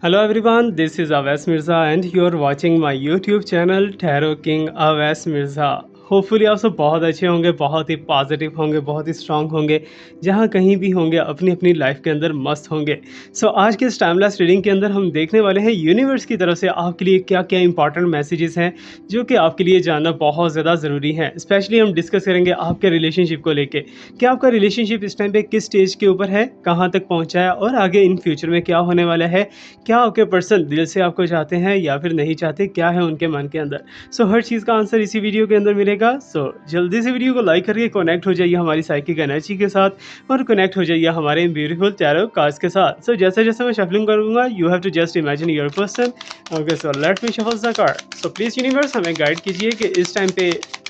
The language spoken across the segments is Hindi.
Hello everyone, this is Awais Mirza and you are watching my YouTube channel Tarot King Awais Mirza। Hopefully आप सब बहुत अच्छे होंगे, बहुत ही पॉजिटिव होंगे, बहुत ही स्ट्रांग होंगे, जहाँ कहीं भी होंगे अपनी अपनी लाइफ के अंदर मस्त होंगे। सो आज के इस टाइमलेस रीडिंग के अंदर हम देखने वाले हैं यूनिवर्स की तरफ से आपके लिए क्या क्या इंपॉर्टेंट मैसेजेस हैं जो कि आपके लिए जानना बहुत ज़्यादा ज़रूरी है। स्पेशली हम डिस्कस करेंगे आपके रिलेशनशिप को लेके कि आपका रिलेशनशिप इस टाइम पे किस स्टेज के ऊपर है, कहाँ तक पहुँचा है और आगे इन फ्यूचर में क्या होने वाला है। क्या आपके पर्सन दिल से आपको चाहते हैं या फिर नहीं चाहते, क्या है उनके मन के अंदर। सो हर चीज़ का आंसर इसी वीडियो के अंदर मिलेगा। सो जल्दी से वीडियो को लाइक करके कनेक्ट हो जाइए हमारी साइकिक एनर्जी के साथ और कनेक्ट हो जाइए हमारे ब्यूटीफुल टैरो कार्ड्स के साथ। सो जैसे जैसे मैं शफलिंग करूंगा you have to just imagine your person. Okay, so let me shuffle the card. So please universe हमें गाइड कीजिए कि इस टाइम पे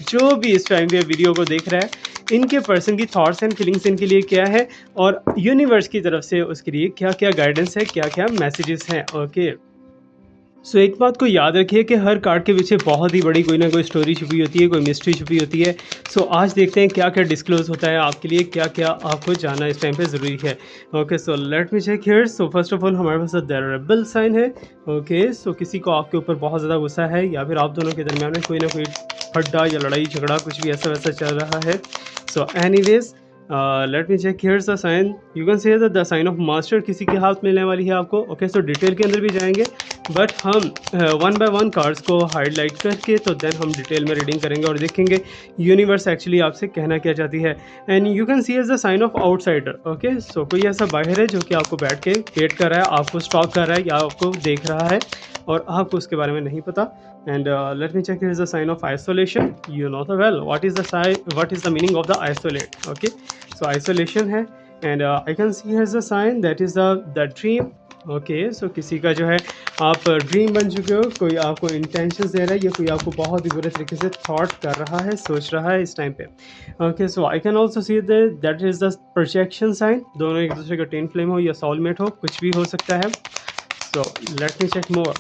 जो भी इस टाइम पे वीडियो को देख रहा है इनके पर्सन की थॉट्स एंड फीलिंग्स इनके लिए क्या है और यूनिवर्स की तरफ से उसके लिए क्या क्या गाइडेंस है, क्या क्या मैसेजेस हैं। ओके, सो एक बात को याद रखिए कि हर कार्ड के पीछे बहुत ही बड़ी कोई ना कोई स्टोरी छुपी होती है, कोई मिस्ट्री छुपी होती है। सो आज देखते हैं क्या क्या डिस्क्लोज होता है आपके लिए, क्या क्या आपको जानना इस टाइम पे ज़रूरी है। Okay, so let me check here. So first of all हमारे पास द रेबल साइन है। ओके, सो किसी को आपके ऊपर बहुत ज़्यादा गुस्सा है या फिर आप दोनों के दरमियान में कोई ना कोई फड्डा या लड़ाई झगड़ा कुछ भी ऐसा वैसा चल रहा है। So anyways let me check here's the sign. You can say the sign of master किसी के हाथ मिलने वाली है आपको। ओके, सो डिटेल के अंदर भी जाएंगे बट हम वन बाय वन कार्ड्स को हाईलाइट करके तो देन हम डिटेल में रीडिंग करेंगे और देखेंगे यूनिवर्स एक्चुअली आपसे कहना क्या चाहती है। And you can see as the sign of outsider. Okay, so कोई ऐसा बाहर है जो कि आपको बैठ के वेट कर रहा है, आपको स्टॉक कर रहा है या आपको देख रहा है और आपको उसके बारे में नहीं पता। And let me check is the sign of isolation. You know the well what is the meaning of the isolate. Okay, so isolation है and I can see has the sign that is the dream. Okay, so किसी का जो है आप ड्रीम बन चुके हो, कोई आपको इंटेंशन दे रहा है या कोई आपको बहुत ही बुरे तरीके से थॉट कर रहा है, सोच रहा है इस टाइम पे। Okay, so I can also see that is the projection sign. दोनों एक दूसरे का ट्विन फ्लेम हो या सोलमेट हो, कुछ भी हो सकता है। सो लेट मी चेक मोर।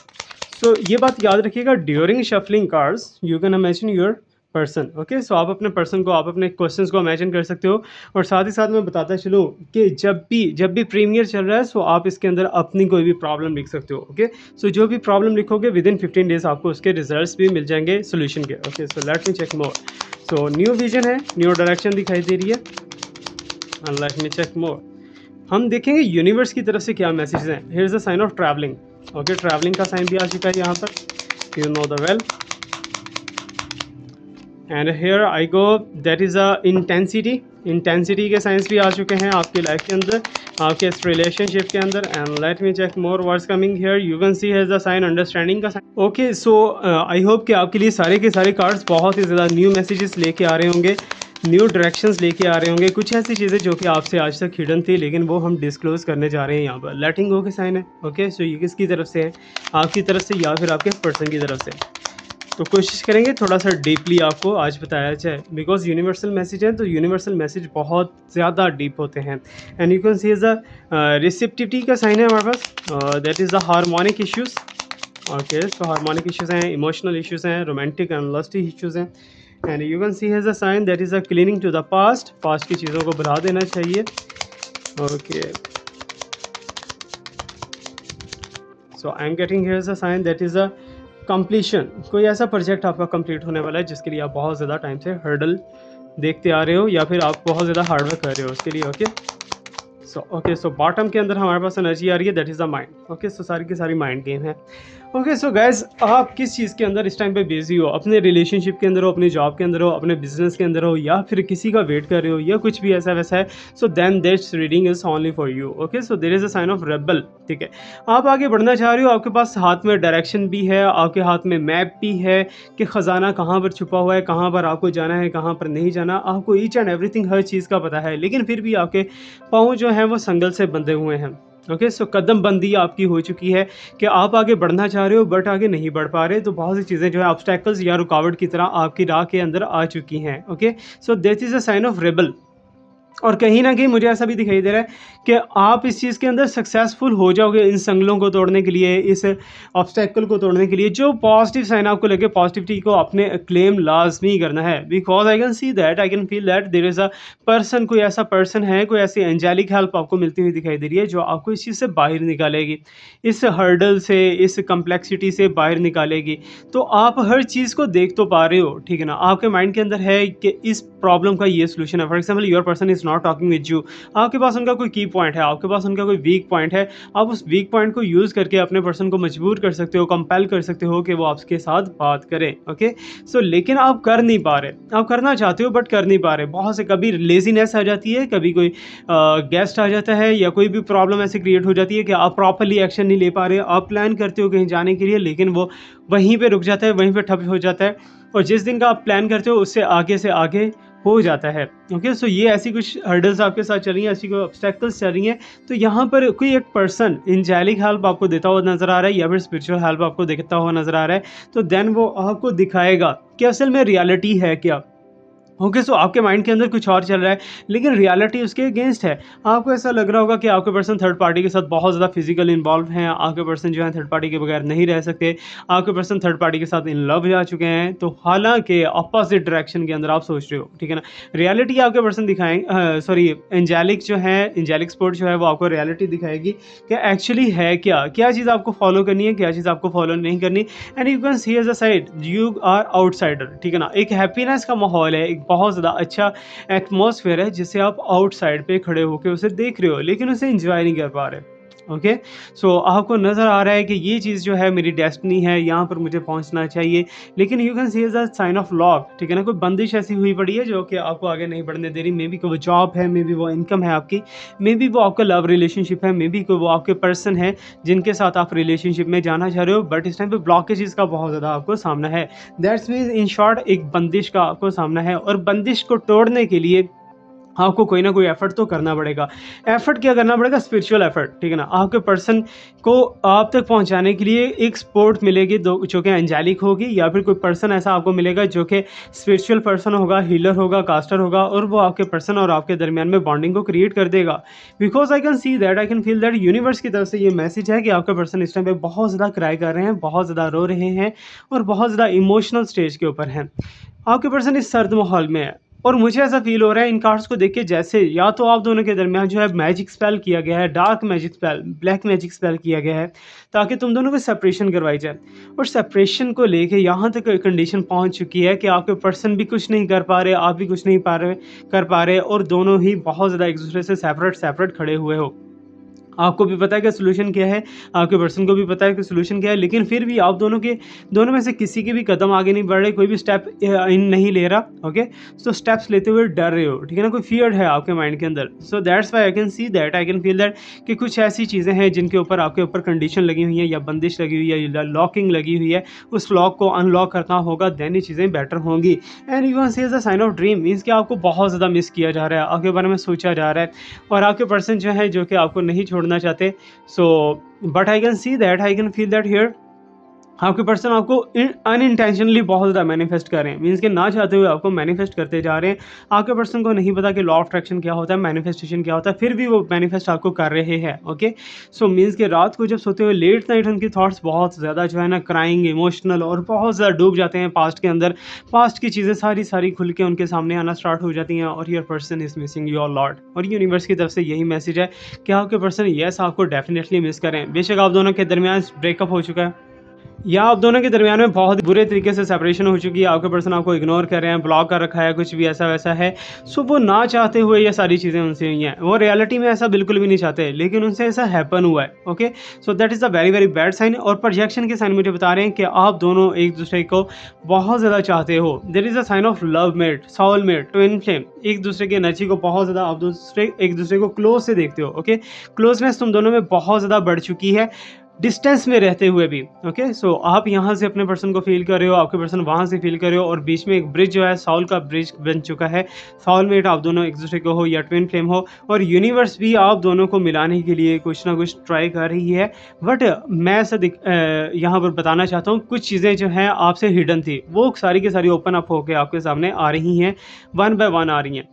सो ये बात याद रखिएगा, during shuffling cards you can imagine your person. Okay, so आप अपने पर्सन को, आप अपने क्वेश्चंस को इमेजिन कर सकते हो और साथ ही साथ मैं बताता चलूँ कि जब भी प्रीमियर चल रहा है सो आप इसके अंदर अपनी कोई भी प्रॉब्लम लिख सकते हो। ओके, सो जो भी प्रॉब्लम लिखोगे विद इन 15 डेज आपको उसके रिजल्ट्स भी मिल जाएंगे सोल्यूशन के। Okay, so let me check more. So new vision है, न्यू डायरेक्शन दिखाई दे रही है and let me check more. हम देखेंगे यूनिवर्स की तरफ से क्या मैसेज हैं। Here is the sign of travelling. Okay, travelling का साइन भी आ चुका है यहाँ पर, you know the well. And here I go that is a intensity के साइंस भी आ चुके हैं आपकी लाइफ के अंदर, आपके इस रिलेशनशिप के अंदर। And let me check more words coming here. You can see has the sign understanding का sign. Okay, so I hope कि आपके लिए सारे के सारे कार्ड्स बहुत ही ज़्यादा न्यू मैसेजेस लेके आ रहे होंगे, न्यू डायरेक्शंस लेके आ रहे होंगे। कुछ ऐसी चीज़ें जो कि आपसे आज तक हिडन थी लेकिन वो हम डिस्क्लोज करने जा रहे हैं यहाँ पर। लेटिंग गो के साइन है। ओके, सो ये किसकी तरफ से है, आपकी तरफ से या फिर आपके पर्सन की तरफ से। तो कोशिश करेंगे थोड़ा सा डीपली आपको आज बताया जाए बिकॉज यूनिवर्सल मैसेज है तो यूनिवर्सल मैसेज बहुत ज़्यादा डीप होते हैं। And you can see is the receptivity का साइन है हमारे पास, that is the harmonic issues. Okay, so harmonic issues हैं, इमोशनल इश्यूज़ हैं, रोमांटिक एंड लस्टी इश्यूज़ हैं। And you can see has a sign that is a cleaning to the past की चीज़ों को भुला देना चाहिए। Okay, so I am getting here a sign that is a completion. कोई ऐसा प्रोजेक्ट आपका कंप्लीट होने वाला है जिसके लिए आप बहुत ज़्यादा टाइम से हर्डल देखते आ रहे हो या फिर आप बहुत ज़्यादा हार्डवर्क कर रहे हो उसके लिए। ओके, सो बॉटम के अंदर हमारे पास एनर्जी आ रही है that is the mind. Okay, so सारी की सारी माइंड गेम है। ओके, सो गाइज आप किस चीज़ के अंदर इस टाइम पे बिजी हो, अपने रिलेशनशिप के अंदर हो, अपनी जॉब के अंदर हो, अपने बिजनेस के अंदर हो या फिर किसी का वेट कर रहे हो या कुछ भी ऐसा वैसा है, so then that's reading is only for you. Okay, so there is a sign of rebel. ठीक है, आप आगे बढ़ना चाह रहे हो, आपके पास हाथ में डायरेक्शन भी है, आपके हाथ में मैप भी है कि ख़जाना कहाँ पर छुपा हुआ है, कहाँ पर आपको जाना है, कहाँ पर नहीं जाना, आपको ईच एंड एवरीथिंग हर चीज़ का पता है लेकिन फिर भी आपके पाँव जो हैं वो संगल से बंधे हुए हैं। ओके, सो कदम बंदी आपकी हो चुकी है कि आप आगे बढ़ना चाह रहे हो बट आगे नहीं बढ़ पा रहे, तो बहुत सी चीज़ें जो है ऑब्स्टैकल्स या रुकावट की तरह आपकी राह के अंदर आ चुकी हैं। Okay, so this is a sign of rebel. और कहीं न कहीं मुझे ऐसा भी दिखाई दे रहा है कि आप इस चीज़ के अंदर सक्सेसफुल हो जाओगे इन संगलों को तोड़ने के लिए, इस ऑब्स्टेकल को तोड़ने के लिए। जो पॉजिटिव साइन आपको लगे, पॉजिटिविटी को अपने क्लेम लाज़मी करना है। Because I can see that, I can feel that there is a person, कोई ऐसा पर्सन है, कोई ऐसी एंजेलिक हेल्प आपको मिलती हुई दिखाई दे रही है, जो आपको इस चीज़ से बाहर निकालेगी, इस हर्डल से, इस कॉम्प्लेक्सिटी से बाहर निकालेगी। तो आप हर चीज़ को देख तो पा रहे हो, ठीक है ना? आपके माइंड के अंदर है कि इस प्रॉब्लम का ये सॉल्यूशन है। For example your person is not talking with you, आपके पास उनका कोई की पॉइंट है, आपके पास उनका कोई वीक पॉइंट है। आप उस वीक पॉइंट को यूज़ करके अपने पर्सन को मजबूर कर सकते हो, कंपेल कर सकते हो कि वो आपके साथ बात करें। ओके, सो लेकिन आप कर नहीं पा रहे, आप करना चाहते हो बट कर नहीं पा रहे। बहुत से कभी लेजीनेस आ जाती है, कभी कोई गेस्ट आ जाता है, या कोई भी प्रॉब्लम ऐसी क्रिएट हो जाती है कि आप प्रॉपरली एक्शन नहीं ले पा रहे। आप प्लान करते हो कहीं जाने के लिए, लेकिन वो वहीं पे रुक जाता है, वहीं पे ठप हो जाता है, और जिस दिन का आप प्लान करते हो उससे आगे से आगे हो जाता है। ओके, सो ये ऐसी कुछ हर्डल्स आपके साथ चल रही हैं, ऐसी कोई ऑब्स्टेकल्स चल रही हैं। तो यहाँ पर कोई एक पर्सन एंजेलिक हेल्प आपको देता हुआ नजर आ रहा है, या फिर स्पिरिचुअल हेल्प आपको देता हुआ नजर आ रहा है। तो देन वो आपको दिखाएगा कि असल में रियलिटी है क्या। ओके, सो आपके माइंड के अंदर कुछ और चल रहा है, लेकिन रियलिटी उसके अगेंस्ट है। आपको ऐसा लग रहा होगा कि आपके पर्सन थर्ड पार्टी के साथ बहुत ज़्यादा फिजिकल इन्वॉल्व हैं, आपके पर्सन जो है थर्ड पार्टी के बगैर नहीं रह सकते, आपके पर्सन थर्ड पार्टी के साथ इन लव जा चुके हैं। तो हालांकि अपोजिट डायरेक्शन के अंदर आप सोच रहे हो, ठीक है ना? रियलिटी आपके पर्सन दिखाएंगे, सॉरी एंजेलिक जो है, एंजेलिक स्पोर्ट जो है वो आपको रियलिटी दिखाएगी कि एक्चुअली है क्या, क्या चीज़ आपको फॉलो करनी है, क्या चीज़ आपको फॉलो नहीं करनी। And you can see as a side you are outsider, ठीक है ना? एक हैप्पीनेस का माहौल है, एक बहुत ज़्यादा अच्छा एटमॉस्फेयर है, जिसे आप आउटसाइड पे खड़े होकर उसे देख रहे हो, लेकिन उसे एंजॉय नहीं कर पा रहे। ओके, सो आपको नज़र आ रहा है कि ये चीज़ जो है मेरी डेस्टिनी है, यहाँ पर मुझे पहुँचना चाहिए, लेकिन you can see as a sign of lock, ठीक है ना? कोई बंदिश ऐसी हुई पड़ी है जो कि आपको आगे नहीं बढ़ने दे रही। मे बी कोई वो जॉब है, मे बी वो इनकम है आपकी, मे बी वो आपका लव रिलेशनशिप है, मे बी कोई वो आपके पर्सन है जिनके साथ आप रिलेशनशिप में जाना चाह रहे हो, बट इस टाइम पे ब्लॉकेजेस का बहुत ज़्यादा आपको सामना है। दैट्स मीन्स इन शॉर्ट एक बंदिश का आपको सामना है, और बंदिश को तोड़ने के लिए आपको कोई ना कोई एफर्ट तो करना पड़ेगा। एफर्ट क्या करना पड़ेगा? स्पिरिचुअल एफर्ट, ठीक है ना? आपके पर्सन को आप तक पहुंचाने के लिए एक सपोर्ट मिलेगी, दो जो कि एंजेलिक होगी, या फिर कोई पर्सन ऐसा आपको मिलेगा जो कि स्पिरिचुअल पर्सन होगा, हीलर होगा, कास्टर होगा, और वो आपके पर्सन और आपके दरमियान में बॉन्डिंग को क्रिएट कर देगा। Because I can see that, I can feel that universe की तरफ से ये मैसेज है कि आपका पर्सन इस टाइम पे बहुत ज़्यादा क्राई कर रहे हैं, बहुत ज़्यादा रो रहे हैं, और बहुत ज़्यादा इमोशनल स्टेज के ऊपर हैं। आपके पर्सन इस सर्द माहौल में है, और मुझे ऐसा फील हो रहा है इन कार्ड्स को देख के, जैसे या तो आप दोनों के दरमियान जो है मैजिक स्पेल किया गया है, dark magic spell, black magic spell किया गया है, ताकि तुम दोनों को सेपरेशन करवाई जाए। और सेपरेशन को लेके यहाँ तक कंडीशन पहुँच चुकी है कि आपके पर्सन भी कुछ नहीं कर पा रहे, आप भी कुछ नहीं कर पा रहे, और दोनों ही बहुत ज़्यादा एक दूसरे से सेपरेट सेपरेट खड़े हुए हो। आपको भी पता है कि सॉल्यूशन क्या है, आपके पर्सन को भी पता है कि सॉल्यूशन क्या है, लेकिन फिर भी आप दोनों में से किसी के भी कदम आगे नहीं बढ़ रहे, कोई भी स्टेप इन नहीं ले रहा। ओके, सो स्टेप्स लेते हुए डर रहे हो, ठीक है ना? कोई फियर है आपके माइंड के अंदर। So that's why I can see that, I can feel that कि कुछ ऐसी चीज़ें हैं जिनके ऊपर आपके ऊपर कंडीशन लगी हुई है, या बंदिश लगी हुई है, या लॉकिंग लगी हुई है। उस लॉक को अनलॉक करना होगा, देन ये चीज़ें बेटर होंगी। And you can see as a sign of dream, means कि आपको बहुत ज़्यादा मिस किया जा रहा है, आपके बारे में सोचा जा रहा है, और आपके पर्सन जो है जो कि आपको नहीं छोड़ना चाहते। So but I can see that, I can feel that here आपके पर्सन आपको अनइंटेंशनली बहुत ज़्यादा मैनिफेस्ट कर रहे हैं, मीन्स कि ना चाहते हुए आपको मैनिफेस्ट करते जा रहे हैं। आपके पर्सन को नहीं पता कि लॉ ऑफ अट्रैक्शन क्या होता है, मैनिफेस्टेशन क्या होता है, फिर भी वो मैनिफेस्ट आपको कर रहे हैं। ओके, सो मीन्स कि रात को जब सोते हुए लेट नाइट उनकी थॉट्स बहुत ज़्यादा जो है ना क्राइंग, इमोशनल, और बहुत ज़्यादा डूब जाते हैं पास्ट के अंदर। पास्ट की चीज़ें सारी सारी खुल के उनके सामने आना स्टार्ट हो जाती हैं, और your person is missing your lot. और यूनिवर्स की तरफ से यही मैसेज है कि आपके पर्सन येस आपको डेफिनेटली मिस करें। बेशक आप दोनों के दरमियान ब्रेकअप हो चुका है, या आप दोनों के दरमियान में बहुत बुरे तरीके से सेपरेशन हो चुकी है, आपके पर्सन आपको इग्नोर कर रहे हैं, ब्लॉक कर रखा है, कुछ भी ऐसा वैसा है। सो वो ना चाहते हुए ये सारी चीज़ें उनसे हुई हैं, वो रियलिटी में ऐसा बिल्कुल भी नहीं चाहते, लेकिन उनसे ऐसा हैपन हुआ है। Okay, so that is a very very bad sign. और प्रोजेक्शन के साइन मुझे बता रहे हैं कि आप दोनों एक दूसरे को बहुत ज़्यादा चाहते हो। There is a sign of love mate, soul mate, twin flame, एक दूसरे की एनर्जी को बहुत ज़्यादा आप एक दूसरे को क्लोज से देखते हो। ओके, क्लोजनेस तुम दोनों में बहुत ज़्यादा बढ़ चुकी है, डिस्टेंस में रहते हुए भी। ओके, सो आप यहाँ से अपने पर्सन को फील कर रहे हो, आपके पर्सन वहाँ से फील कर रहे हो, और बीच में एक ब्रिज जो है, सॉल का ब्रिज बन चुका है। सॉलमेट आप दोनों एक दूसरे को हो, या ट्विन फ्लेम हो, और यूनिवर्स भी आप दोनों को मिलाने के लिए कुछ ना कुछ ट्राई कर रही है। बट मैं ऐसा यहाँ पर बताना चाहता हूँ, कुछ चीज़ें जो हैं आपसे हिडन थी, वो सारी की सारी ओपन अप होकर आपके सामने आ रही हैं, वन बाय वन आ रही हैं।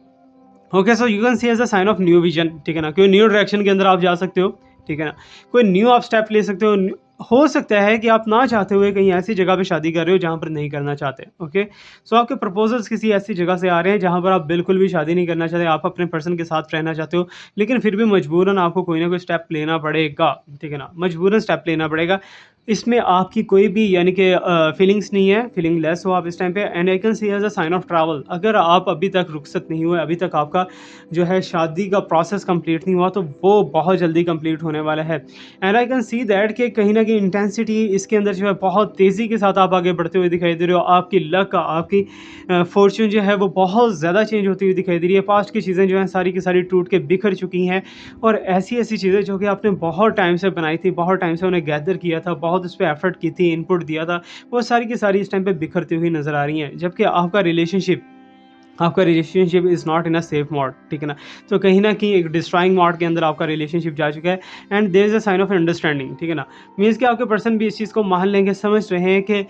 Okay, so you can see as a sign of new vision, ठीक है ना, कोई न्यू डायरेक्शन के अंदर आप जा सकते हो, ठीक है ना, कोई न्यू आप स्टेप ले सकते हो। हो सकता है कि आप ना चाहते हुए कहीं ऐसी जगह पे शादी कर रहे हो जहाँ पर नहीं करना चाहते। ओके, सो आपके प्रपोजल्स किसी ऐसी जगह से आ रहे हैं जहाँ पर आप बिल्कुल भी शादी नहीं करना चाहते, आप अपने पर्सन के साथ रहना चाहते हो, लेकिन फिर भी मजबूरन आपको कोई ना कोई स्टेप लेना पड़ेगा, ठीक है ना, मजबूरन स्टेप लेना पड़ेगा। इसमें आपकी कोई भी यानी कि फीलिंग्स नहीं है, फीलिंग लेस हो आप इस टाइम पे, and I can see as a sign of travel. अगर आप अभी तक रुखसत नहीं हुए, अभी तक आपका जो है शादी का प्रोसेस कंप्लीट नहीं हुआ, तो वो बहुत जल्दी कंप्लीट होने वाला है। And I can see that कि कहीं ना कहीं इंटेंसिटी इसके अंदर जो है बहुत तेज़ी के साथ आप आगे बढ़ते हुए दिखाई दे रहे हो। आपकी लक, आपकी फॉर्च्यून जो है वो बहुत ज़्यादा चेंज होती हुई दिखाई दे रही है। पास्ट की चीज़ें जो हैं सारी की सारी टूट के बिखर चुकी हैं, और ऐसी ऐसी चीज़ें जो कि आपने बहुत टाइम से बनाई थी, बहुत टाइम से उन्हें गैदर किया था, बहुत उस पर एफर्ट की थी, इनपुट दिया था, वो सारी की सारी इस टाइम पे बिखरती हुई नज़र आ रही हैं। जबकि आपका relationship is not in a safe mode, ठीक है ना, तो कहीं ना कहीं एक डिस्ट्रॉइंग मोड के अंदर आपका रिलेशनशिप जा चुका है। And there is a sign of understanding, ठीक है ना, मीन्स कि आपके पर्सन भी इस चीज़ को मान लेंगे, समझ रहे हैं कि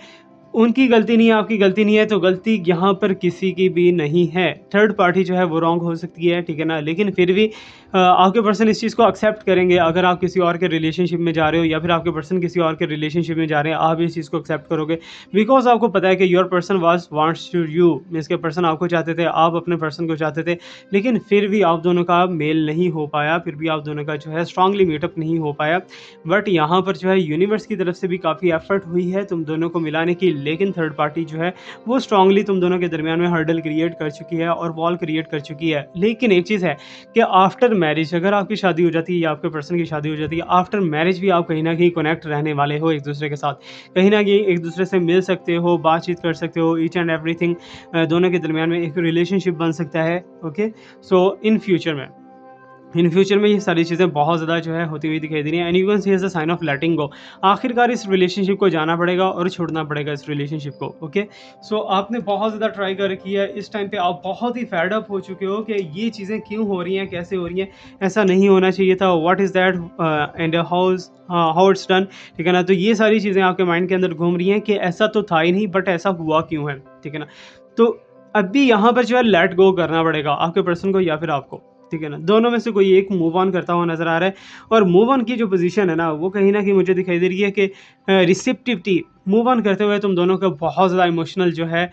उनकी गलती नहीं है, आपकी गलती नहीं है, तो गलती यहाँ पर किसी की भी नहीं है। थर्ड पार्टी जो है वो रॉन्ग हो सकती है, ठीक है ना, लेकिन फिर भी आपके पर्सन इस चीज़ को एक्सेप्ट करेंगे। अगर आप किसी और के रिलेशनशिप में जा रहे हो, या फिर आपके पर्सन किसी और के रिलेशनशिप में जा रहे हैं, आप इस चीज़ को एक्सेप्ट करोगे, बिकॉज आपको पता है कि your person wants to you, means के पर्सन आपको चाहते थे, आप अपने पर्सन को चाहते थे, लेकिन फिर भी आप दोनों का मेल नहीं हो पाया, फिर भी आप दोनों का जो है स्ट्रांगली मीटअप नहीं हो पाया। बट यहाँ पर जो है यूनिवर्स की तरफ से भी काफ़ी एफर्ट हुई है तुम दोनों को मिलाने की, लेकिन थर्ड पार्टी जो है वो स्ट्रांगली तुम दोनों के दरमियान में हर्डल क्रिएट कर चुकी है और वॉल क्रिएट कर चुकी है। लेकिन एक चीज़ है कि आफ्टर मैरिज अगर आपकी शादी हो जाती है या आपके पर्सन की शादी हो जाती है, आफ्टर मैरिज भी आप कहीं ना कहीं कनेक्ट रहने वाले हो एक दूसरे के साथ, कहीं ना कहीं एक दूसरे से मिल सकते हो, बातचीत कर सकते हो, ईच एंड एवरीथिंग दोनों के दरमियान में एक रिलेशनशिप बन सकता है। ओके, सो इन फ्यूचर में ये सारी चीज़ें बहुत ज़्यादा जो है होती हुई दिखाई दे रही हैं, and you can see as a sign of letting go. आखिरकार इस रिलेशनशिप को जाना पड़ेगा और छोड़ना पड़ेगा इस रिलेशनशिप को। ओके, सो आपने बहुत ज़्यादा ट्राई कर रखी है, इस टाइम पे आप बहुत ही फेड अप हो चुके हो कि ये चीज़ें क्यों हो रही हैं, कैसे हो रही हैं, ऐसा नहीं होना चाहिए था, what is that and how it's done, ठीक है ना, तो ये सारी चीज़ें आपके माइंड के अंदर घूम रही हैं कि ऐसा तो था ही नहीं, बट ऐसा हुआ क्यों है, ठीक है ना। तो अभी यहाँ पर जो है लेट गो करना पड़ेगा आपके पर्सन को या फिर आपको, ठीक है ना, दोनों में से कोई एक मूव ऑन करता हुआ नजर आ रहा है। और मूव ऑन की जो पोजीशन है ना, वो कहीं ना कहीं मुझे दिखाई दे रही है कि रिसेप्टिविटी, मूव ऑन करते हुए तुम दोनों का बहुत ज़्यादा इमोशनल जो है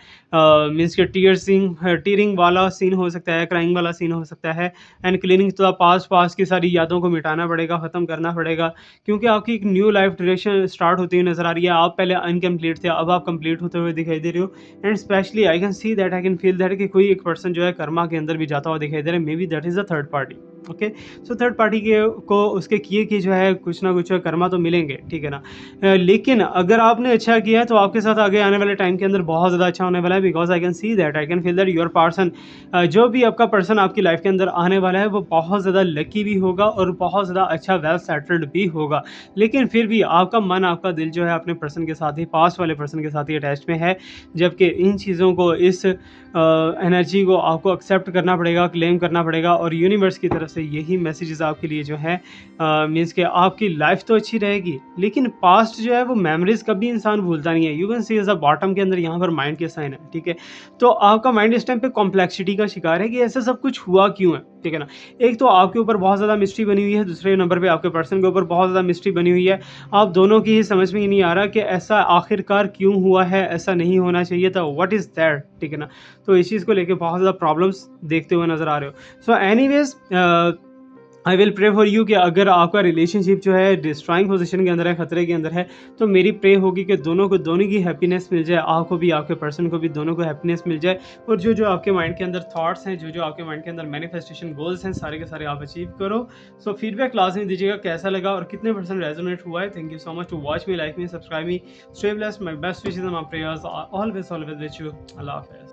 मीन्स के टीयरिंग वाला सीन हो सकता है, क्राइंग वाला सीन हो सकता है, एंड क्लीनिंग तो पास की सारी यादों को मिटाना पड़ेगा, ख़त्म करना पड़ेगा, क्योंकि आपकी एक न्यू लाइफ डायरेक्शन स्टार्ट होती हुई नजर आ रही है। आप पहले अनकम्प्लीट थे, अब आप कंप्लीट होते हुए दिखाई दे रहे हो, and specially I can see that, I can feel that कि कोई एक पर्सन जो है कर्मा के अंदर भी जाता हुआ दिखाई दे रहा है, may be that is a third party. Okay, so third party के को उसके किए कि जो है कुछ ना कुछ कर्मा तो मिलेंगे, ठीक है ना, लेकिन अगर आपने अच्छा किया है तो आपके साथ आगे आने वाले टाइम के अंदर बहुत ज़्यादा अच्छा होने वाला है, because I can see that, I can feel that your person, जो भी आपका पर्सन आपकी लाइफ के अंदर आने वाला है वो बहुत ज़्यादा लकी भी होगा और बहुत ज़्यादा अच्छा वेल सेटल्ड भी होगा। लेकिन फिर भी आपका मन, आपका दिल जो है अपने पर्सन के साथ ही, पास वाले पर्सन के साथ ही अटैच में है, जबकि इन चीज़ों को, इस एनर्जी को आपको एक्सेप्ट करना पड़ेगा, क्लेम करना पड़ेगा, और यूनिवर्स की तरफ से यही मैसेजेस आपके लिए जो है मीन्स कि आपकी लाइफ तो अच्छी रहेगी, लेकिन पास्ट जो है वो मेमोरीज कभी इंसान भूलता नहीं है। You can see as a bottom के अंदर यहाँ पर माइंड के साइन है, ठीक है, तो आपका माइंड इस टाइम पे कॉम्प्लेक्सिटी का शिकार है कि ऐसा सब कुछ हुआ क्यों है, ठीक है ना। एक तो आपके ऊपर बहुत ज़्यादा मिस्ट्री बनी हुई है, दूसरे नंबर पे आपके पर्सन के ऊपर बहुत ज़्यादा मिस्ट्री बनी हुई है। आप दोनों की ही समझ में ही नहीं आ रहा कि ऐसा आखिरकार क्यों हुआ है, ऐसा नहीं होना चाहिए था, व्हाट इज़ दैट, ठीक है ना। तो इस चीज़ को लेके बहुत ज़्यादा प्रॉब्लम्स देखते हुए नज़र आ रहे हो। So anyways, I will pray for you कि अगर आपका रिलेशनशिप जो है डिस्ट्रॉइंग पोजीशन के अंदर है, खतरे के अंदर है, तो मेरी प्रे होगी कि दोनों की हैप्पीनेस मिल जाए, आपको भी, आपके पर्सन को भी, दोनों को हैप्पीनेस मिल जाए, और जो आपके माइंड के अंदर थॉट्स हैं, जो आपके माइंड के अंदर मैनिफेस्टेशन गोल्स हैं, सारे के सारे आप अचीव करो। सो फीडबैक लाजमी दीजिएगा कैसा लगा और कितने % रेजोनेट हुआ है। Thank you so much to watch me, like me, subscribe me, stay blessed, my best wishes and my prayers always with you. Allah हाफिज़।